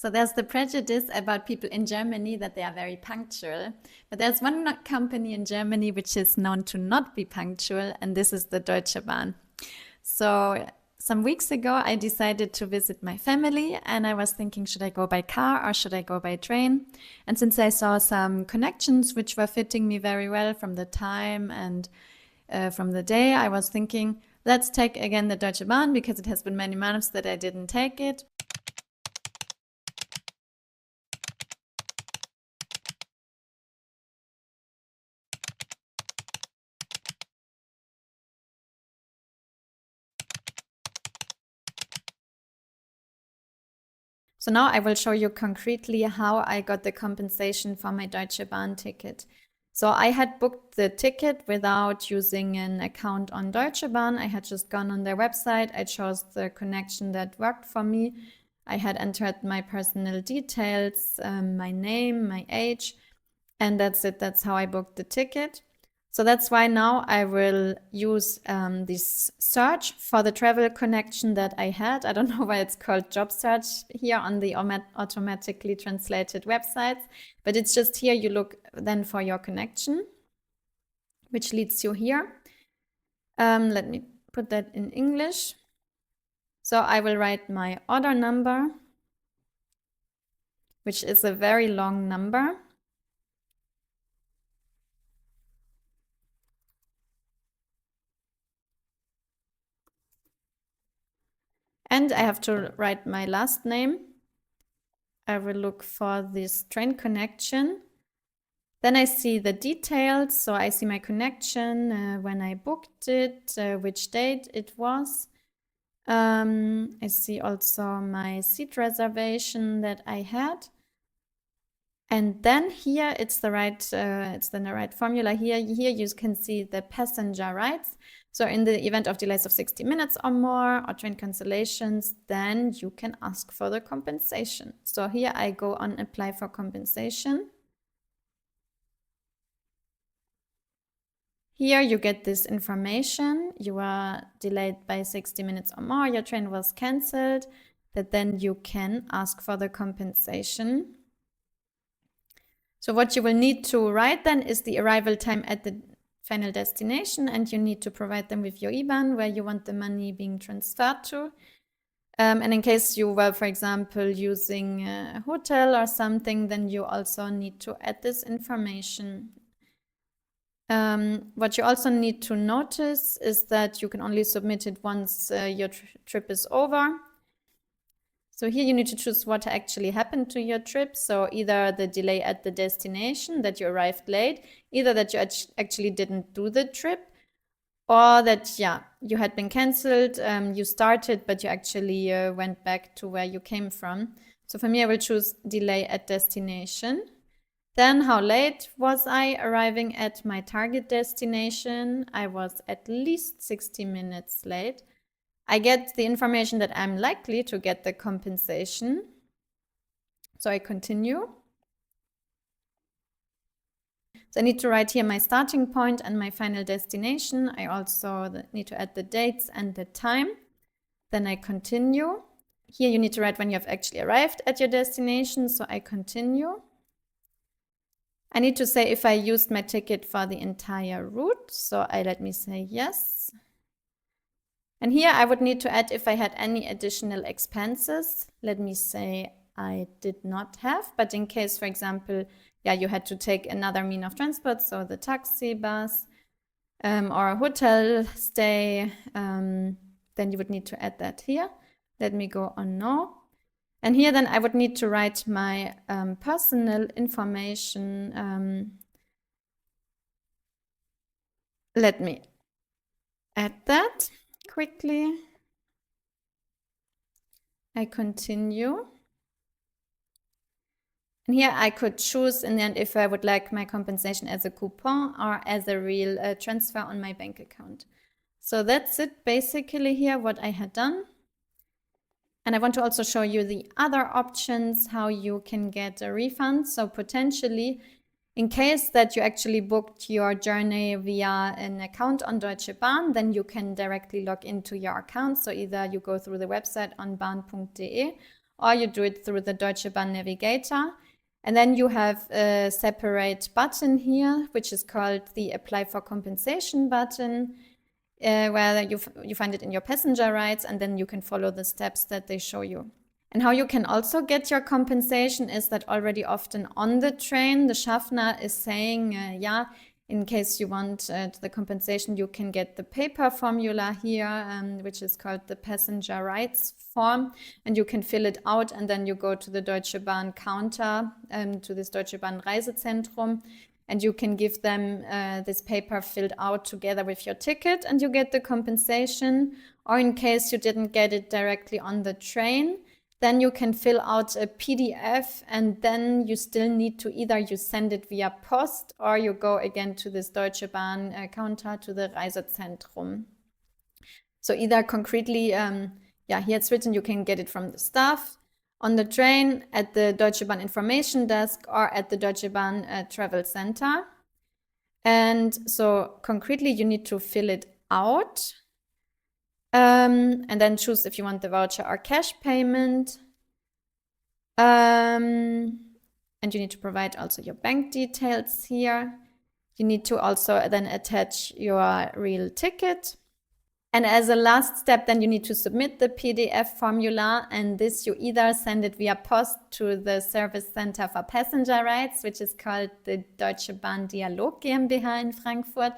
So there's the prejudice about people in Germany that they are very punctual. But there's one company in Germany which is known to not be punctual, and this is the Deutsche Bahn. So some weeks ago, I decided to visit my family, and I was thinking, should I go by car or should I go by train? And since I saw some connections which were fitting me very well from the time and from the day, I was thinking, let's take again the Deutsche Bahn because it has been many months that I didn't take it. So now I will show you concretely how I got the compensation for my Deutsche Bahn ticket. So I had booked the ticket without using an account on Deutsche Bahn. I had just gone on their website. I chose the connection that worked for me. I had entered my personal details, my name, my age, and that's it. That's how I booked the ticket. So that's why now I will use this search for the travel connection that I had. I don't know why it's called job search here on the automatically translated websites, but it's just here you look then for your connection, which leads you here. Let me put that in English. So I will write my order number, which is a very long number. And I have to write my last name. I will look for this train connection. Then I see the details. So I see my connection, when I booked it, which date it was. I see also my seat reservation that I had. And then here it's the right formula. Here you can see the passenger rights. So in the event of delays of 60 minutes or more or train cancellations, then you can ask for the compensation. So here I go on apply for compensation. Here you get this information. You are delayed by 60 minutes or more. Your train was cancelled. That then you can ask for the compensation. So what you will need to write then is the arrival time at the final destination, and you need to provide them with your IBAN where you want the money being transferred to. And in case you were, for example, using a hotel or something, then you also need to add this information. What you also need to notice is that you can only submit it once your trip is over. So here you need to choose what actually happened to your trip. So either the delay at the destination, that you arrived late, either that you actually didn't do the trip, or that, you had been cancelled, you started, but you actually went back to where you came from. So for me, I will choose delay at destination. Then how late was I arriving at my target destination? I was at least 60 minutes late. I get the information that I'm likely to get the compensation. So I continue. So I need to write here my starting point and my final destination. I also need to add the dates and the time. Then I continue. Here you need to write when you have actually arrived at your destination. So I continue. I need to say if I used my ticket for the entire route. So let me say yes. And here I would need to add if I had any additional expenses. Let me say I did not have, but in case, for example, you had to take another mean of transport, so the taxi, bus, or a hotel stay, then you would need to add that here. Let me go on no. And here then I would need to write my personal information. Let me add that quickly. I continue. And here I could choose in the end if I would like my compensation as a coupon or as a real transfer on my bank account. So that's it basically here what I had done. And I want to also show you the other options, how you can get a refund. So potentially, in case that you actually booked your journey via an account on Deutsche Bahn, then you can directly log into your account. So either you go through the website on bahn.de, or you do it through the Deutsche Bahn Navigator. And then you have a separate button here, which is called the Apply for Compensation button, where you find it in your passenger rights, and then you can follow the steps that they show you. And how you can also get your compensation is that already often on the train, the Schaffner is saying, yeah, in case you want the compensation, you can get the paper formula here, which is called the passenger rights form, and you can fill it out, and then you go to the Deutsche Bahn counter, to this Deutsche Bahn Reisezentrum, and you can give them this paper filled out together with your ticket, and you get the compensation. Or in case you didn't get it directly on the train, then you can fill out a PDF, and then you still need to either you send it via post or you go again to this Deutsche Bahn counter, to the Reisezentrum. So either concretely, here it's written you can get it from the staff on the train, at the Deutsche Bahn information desk, or at the Deutsche Bahn travel center. And so concretely you need to fill it out. And then choose if you want the voucher or cash payment. And you need to provide also your bank details here. You need to also then attach your real ticket. And as a last step, then you need to submit the PDF formula, and this you either send it via post to the Service Center for Passenger Rights, which is called the Deutsche Bahn Dialog GmbH in Frankfurt.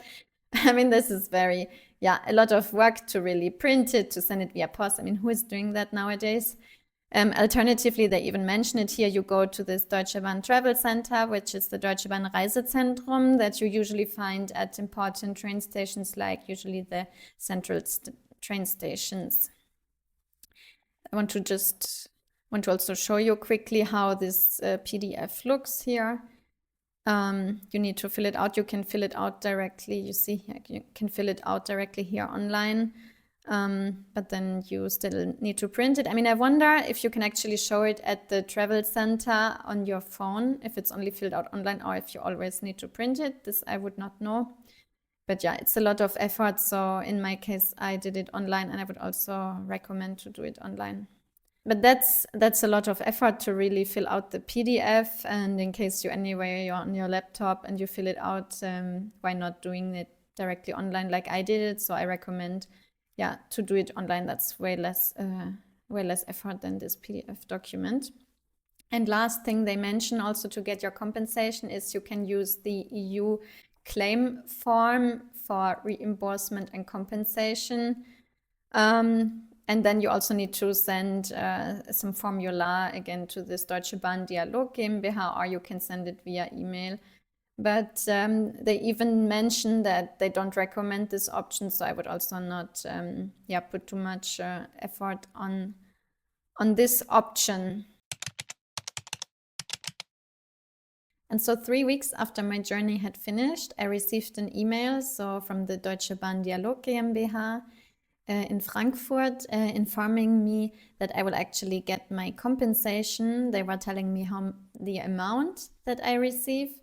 I mean, this is very, a lot of work to really print it, to send it via post. I mean, who is doing that nowadays? Alternatively, they even mention it here, you go to this Deutsche Bahn Travel Center, which is the Deutsche Bahn Reisezentrum that you usually find at important train stations, like usually the central train stations. I want to also show you quickly how this PDF looks here. You need to fill it out. You can fill it out directly. You see here, you can fill it out directly here online. But then you still need to print it. I mean, I wonder if you can actually show it at the travel center on your phone, if it's only filled out online, or if you always need to print it. This I would not know. But yeah, it's a lot of effort. So in my case, I did it online, and I would also recommend to do it online. But that's a lot of effort to really fill out the PDF. And in case you're on your laptop and you fill it out, why not doing it directly online like I did it? So I recommend, to do it online. That's way less effort than this PDF document. And last thing they mention also to get your compensation is you can use the EU claim form for reimbursement and compensation. And then you also need to send some formula again to this Deutsche Bahn Dialog GmbH, or you can send it via email. But they even mention that they don't recommend this option, so I would also not put too much effort on this option. And so 3 weeks after my journey had finished, I received an email from the Deutsche Bahn Dialog GmbH in Frankfurt, informing me that I will actually get my compensation. They were telling me the amount that I receive,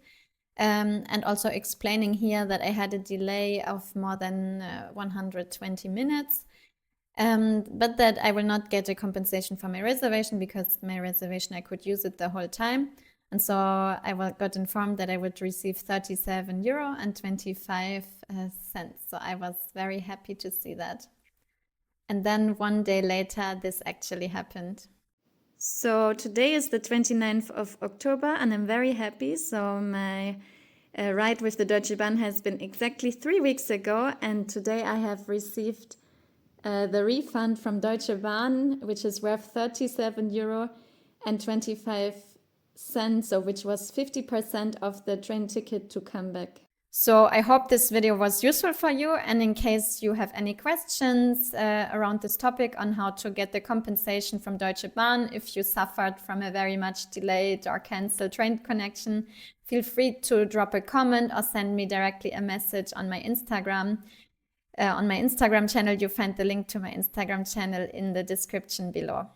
and also explaining here that I had a delay of more than 120 minutes, but that I will not get a compensation for my reservation, because my reservation, I could use it the whole time. And so I got informed that I would receive €37.25. So I was very happy to see that. And then 1 day later, this actually happened. So today is the 29th of October, and I'm very happy. So my ride with the Deutsche Bahn has been exactly 3 weeks ago, and today I have received the refund from Deutsche Bahn, which is worth €37.25, so which was 50% of the train ticket to come back. So I hope this video was useful for you, and in case you have any questions around this topic on how to get the compensation from Deutsche Bahn if you suffered from a very much delayed or cancelled train connection, feel free to drop a comment or send me directly a message on my Instagram. On my Instagram channel, you find the link to my Instagram channel in the description below.